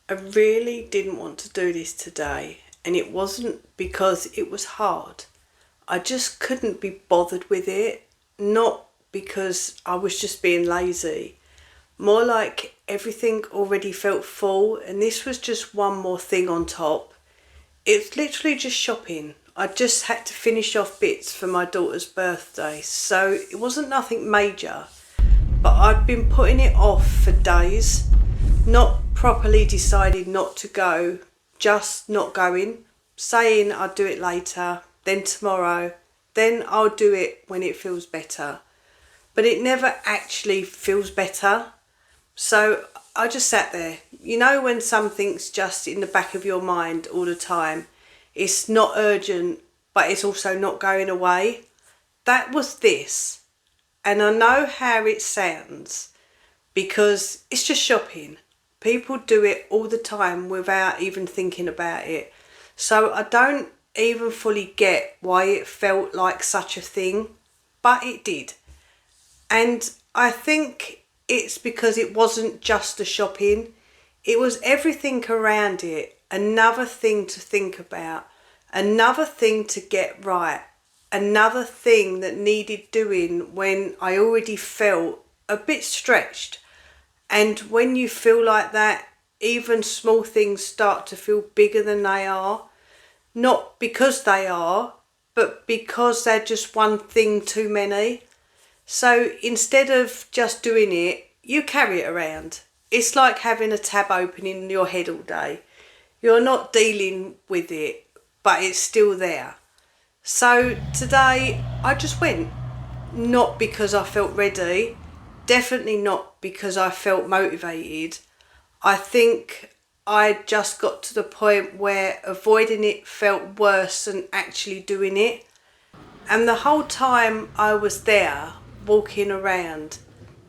I really didn't want to do this today, and it wasn't because it was hard. I just couldn't be bothered with it, not because I was just being lazy. More like everything already felt full, and this was just one more thing on top. It's literally just shopping. I just had to finish off bits for my daughter's birthday, so it wasn't nothing major, but I'd been putting it off for days, not properly decided not to go, just not going, saying I'd do it later, then tomorrow, then I'll do it when it feels better. But it never actually feels better. So I just sat there. You know, when something's just in the back of your mind all the time, it's not urgent, but it's also not going away. That was this. And I know how it sounds because it's just shopping. People do it all the time without even thinking about it. So I don't even fully get why it felt like such a thing, but it did. And I think it's because it wasn't just the shopping, it was everything around it. Another thing to think about, another thing to get right, another thing that needed doing when I already felt a bit stretched. And when you feel like that, even small things start to feel bigger than they are. Not because they are, but because they're just one thing too many. So instead of just doing it, you carry it around. It's like having a tab open in your head all day. You're not dealing with it, but it's still there. So today I just went. Not because I felt ready, definitely not because I felt motivated. I think I just got to the point where avoiding it felt worse than actually doing it. And the whole time I was there, walking around,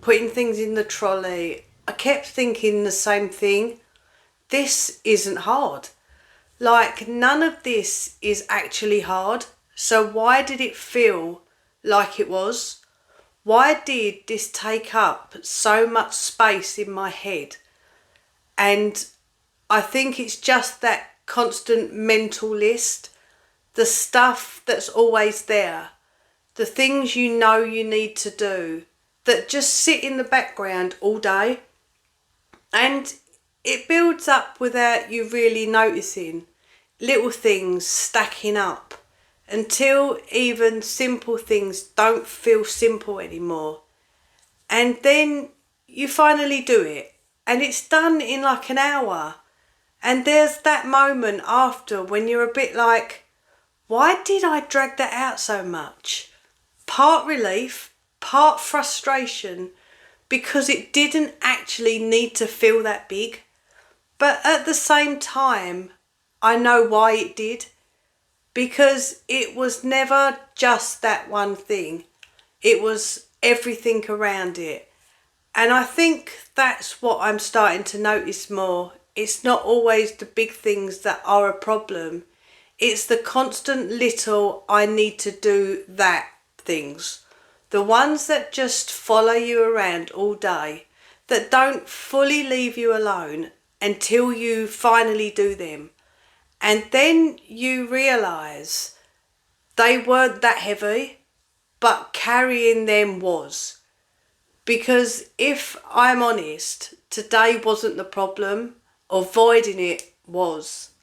putting things in the trolley, I kept thinking the same thing. This isn't hard. Like, none of this is actually hard. So why did it feel like it was? Why did this take up so much space in my head? And I think it's just that constant mental list, the stuff that's always there, the things you know you need to do that just sit in the background all day. And it builds up without you really noticing, little things stacking up until even simple things don't feel simple anymore. And then you finally do it, and it's done in like an hour. And there's that moment after when you're a bit like, why did I drag that out so much? Part relief, part frustration, because it didn't actually need to feel that big. But at the same time, I know why it did. Because it was never just that one thing. It was everything around it. And I think that's what I'm starting to notice more. It's not always the big things that are a problem. It's the constant little I need to do that things. The ones that just follow you around all day, that don't fully leave you alone until you finally do them. And then you realise they weren't that heavy, but carrying them was. Because if I'm honest, today wasn't the problem, avoiding it was.